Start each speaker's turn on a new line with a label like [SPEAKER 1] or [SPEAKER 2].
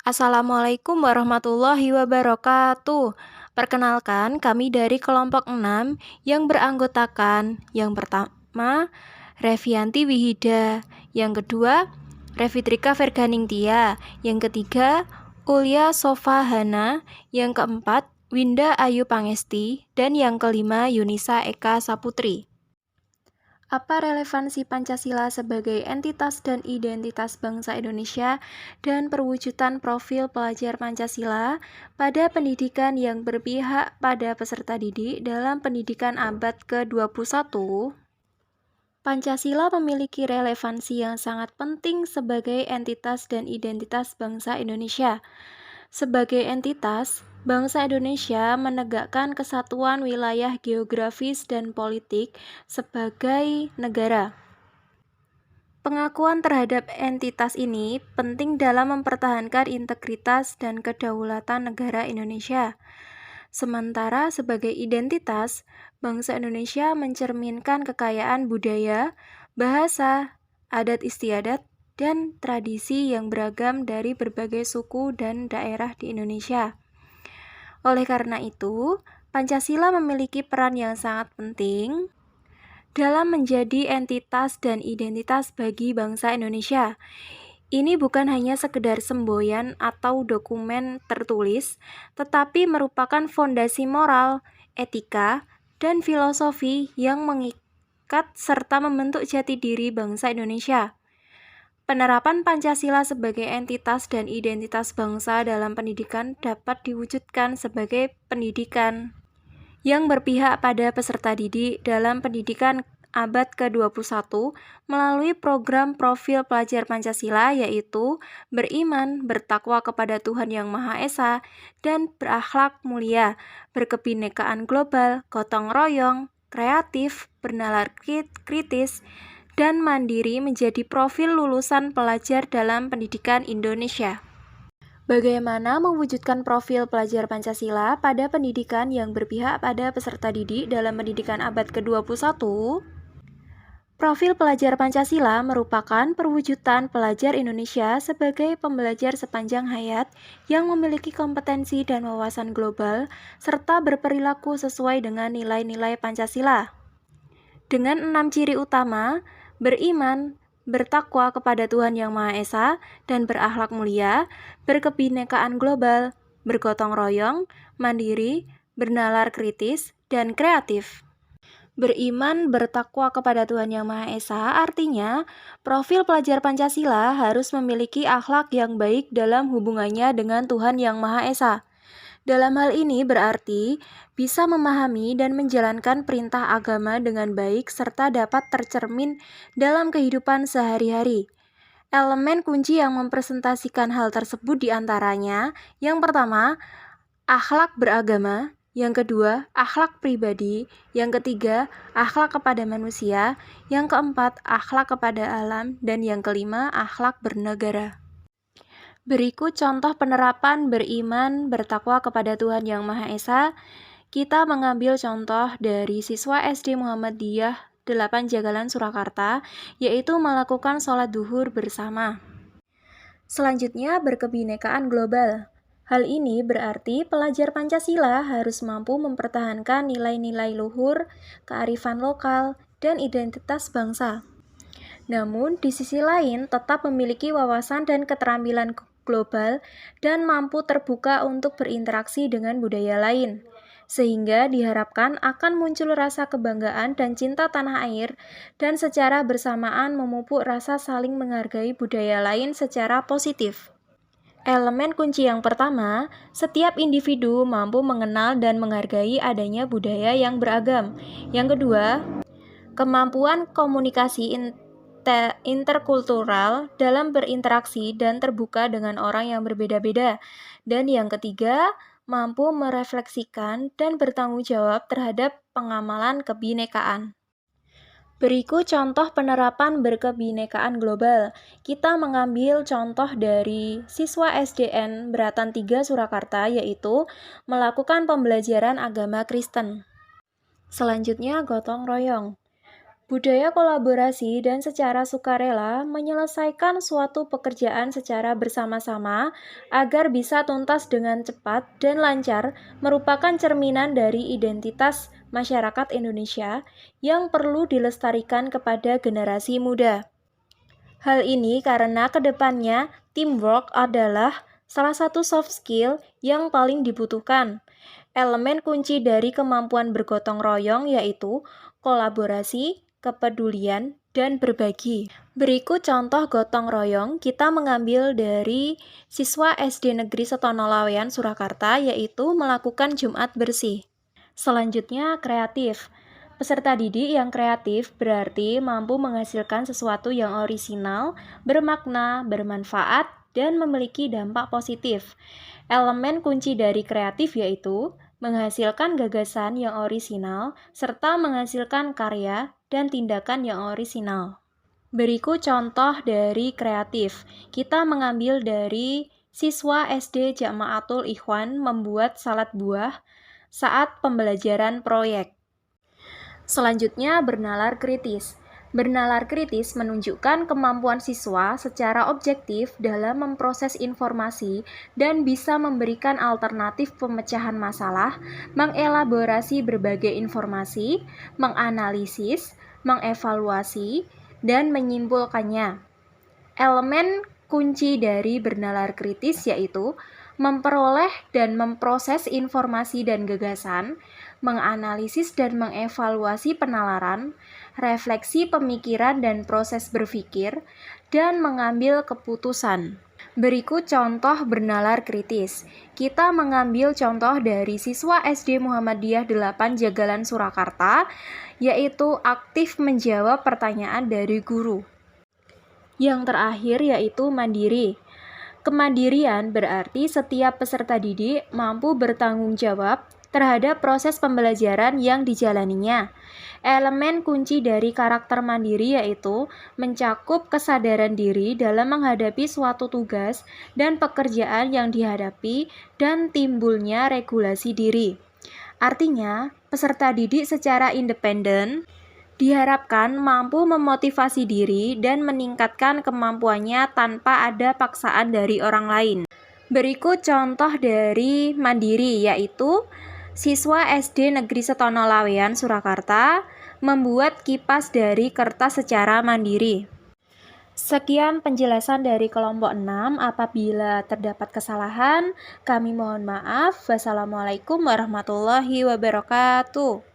[SPEAKER 1] Assalamualaikum warahmatullahi wabarakatuh. Perkenalkan, kami dari kelompok 6 yang beranggotakan yang pertama, Revianti Wihida, yang kedua, Revitrika Verganingtia, yang ketiga, Ulya Sofahana, yang keempat, Winda Ayu Pangesti, dan yang kelima, Yunisa Eka Saputri. Apa relevansi Pancasila sebagai entitas dan identitas bangsa Indonesia dan perwujudan profil pelajar Pancasila pada pendidikan yang berpihak pada peserta didik dalam pendidikan abad ke-21? Pancasila memiliki relevansi yang sangat penting sebagai entitas dan identitas bangsa Indonesia. Sebagai entitas, bangsa Indonesia menegakkan kesatuan wilayah geografis dan politik sebagai negara. Pengakuan terhadap entitas ini penting dalam mempertahankan integritas dan kedaulatan negara Indonesia. Sementara sebagai identitas, bangsa Indonesia mencerminkan kekayaan budaya, bahasa, adat istiadat, dan tradisi yang beragam dari berbagai suku dan daerah di Indonesia. Oleh karena itu, Pancasila memiliki peran yang sangat penting dalam menjadi entitas dan identitas bagi bangsa Indonesia. Ini bukan hanya sekedar semboyan atau dokumen tertulis, tetapi merupakan fondasi moral, etika, dan filosofi yang mengikat serta membentuk jati diri bangsa Indonesia. Penerapan Pancasila sebagai entitas dan identitas bangsa dalam pendidikan dapat diwujudkan sebagai pendidikan yang berpihak pada peserta didik dalam pendidikan abad ke-21 melalui program profil pelajar Pancasila, yaitu beriman, bertakwa kepada Tuhan Yang Maha Esa, dan berakhlak mulia, berkebinekaan global, gotong royong, kreatif, bernalar kritis, dan mandiri menjadi profil lulusan pelajar dalam pendidikan Indonesia. Bagaimana mewujudkan profil pelajar Pancasila pada pendidikan yang berpihak pada peserta didik dalam pendidikan abad ke-21? Profil pelajar Pancasila merupakan perwujudan pelajar Indonesia sebagai pembelajar sepanjang hayat yang memiliki kompetensi dan wawasan global serta berperilaku sesuai dengan nilai-nilai Pancasila. Dengan 6 ciri utama, beriman, bertakwa kepada Tuhan Yang Maha Esa, dan berakhlak mulia, berkebinekaan global, bergotong royong, mandiri, bernalar kritis, dan kreatif. Beriman, bertakwa kepada Tuhan Yang Maha Esa artinya profil pelajar Pancasila harus memiliki akhlak yang baik dalam hubungannya dengan Tuhan Yang Maha Esa. Dalam hal ini berarti bisa memahami dan menjalankan perintah agama dengan baik serta dapat tercermin dalam kehidupan sehari-hari. Elemen kunci yang mempresentasikan hal tersebut diantaranya, yang pertama, akhlak beragama, yang kedua, akhlak pribadi, yang ketiga, akhlak kepada manusia, yang keempat, akhlak kepada alam, dan yang kelima, akhlak bernegara. Berikut contoh penerapan beriman, bertakwa kepada Tuhan Yang Maha Esa. Kita mengambil contoh dari siswa SD Muhammadiyah 8 Jagalan Surakarta, yaitu melakukan sholat duhur bersama. Selanjutnya, berkebinekaan global. Hal ini berarti pelajar Pancasila harus mampu mempertahankan nilai-nilai luhur, kearifan lokal, dan identitas bangsa. Namun, di sisi lain tetap memiliki wawasan dan keterampilan global dan mampu terbuka untuk berinteraksi dengan budaya lain, sehingga diharapkan akan muncul rasa kebanggaan dan cinta tanah air dan secara bersamaan memupuk rasa saling menghargai budaya lain secara positif. Elemen kunci yang pertama, setiap individu mampu mengenal dan menghargai adanya budaya yang beragam. Yang kedua, kemampuan komunikasi interkultural dalam berinteraksi dan terbuka dengan orang yang berbeda-beda. Dan yang ketiga, mampu merefleksikan dan bertanggung jawab terhadap pengamalan kebinekaan. Berikut contoh penerapan berkebinekaan global. Kita mengambil contoh dari siswa SDN Beratan 3 Surakarta, yaitu melakukan pembelajaran agama Kristen. Selanjutnya, gotong royong. Budaya kolaborasi dan secara sukarela menyelesaikan suatu pekerjaan secara bersama-sama agar bisa tuntas dengan cepat dan lancar merupakan cerminan dari identitas masyarakat Indonesia yang perlu dilestarikan kepada generasi muda. Hal ini karena kedepannya teamwork adalah salah satu soft skill yang paling dibutuhkan. Elemen kunci dari kemampuan bergotong royong yaitu kolaborasi, kepedulian, dan berbagi. Berikut contoh gotong royong kita mengambil dari siswa SD Negeri Setono Laweyan, Surakarta, yaitu melakukan Jumat bersih. Selanjutnya, kreatif. Peserta didik yang kreatif berarti mampu menghasilkan sesuatu yang orisinal, bermakna, bermanfaat, dan memiliki dampak positif. Elemen kunci dari kreatif yaitu menghasilkan gagasan yang orisinal, serta menghasilkan karya dan tindakan yang orisinal. Berikut contoh dari kreatif. Kita mengambil dari siswa SD Jamaatul Ikhwan membuat salad buah saat pembelajaran proyek. Selanjutnya, bernalar kritis. Bernalar kritis menunjukkan kemampuan siswa secara objektif dalam memproses informasi dan bisa memberikan alternatif pemecahan masalah, mengelaborasi berbagai informasi, menganalisis, mengevaluasi, dan menyimpulkannya. Elemen kunci dari bernalar kritis yaitu memperoleh dan memproses informasi dan gagasan, menganalisis dan mengevaluasi penalaran, refleksi pemikiran dan proses berpikir, dan mengambil keputusan. Berikut contoh bernalar kritis. Kita mengambil contoh dari siswa SD Muhammadiyah 8 Jagalan Surakarta, yaitu aktif menjawab pertanyaan dari guru. Yang terakhir yaitu mandiri. Kemandirian berarti setiap peserta didik mampu bertanggung jawab terhadap proses pembelajaran yang dijalaninya. Elemen kunci dari karakter mandiri yaitu mencakup kesadaran diri dalam menghadapi suatu tugas dan pekerjaan yang dihadapi dan timbulnya regulasi diri. Artinya, peserta didik secara independen diharapkan mampu memotivasi diri dan meningkatkan kemampuannya tanpa ada paksaan dari orang lain. Berikut contoh dari mandiri, yaitu siswa SD Negeri Setono Laweyan, Surakarta, membuat kipas dari kertas secara mandiri. Sekian penjelasan dari kelompok 6. Apabila terdapat kesalahan, kami mohon maaf. Wassalamualaikum warahmatullahi wabarakatuh.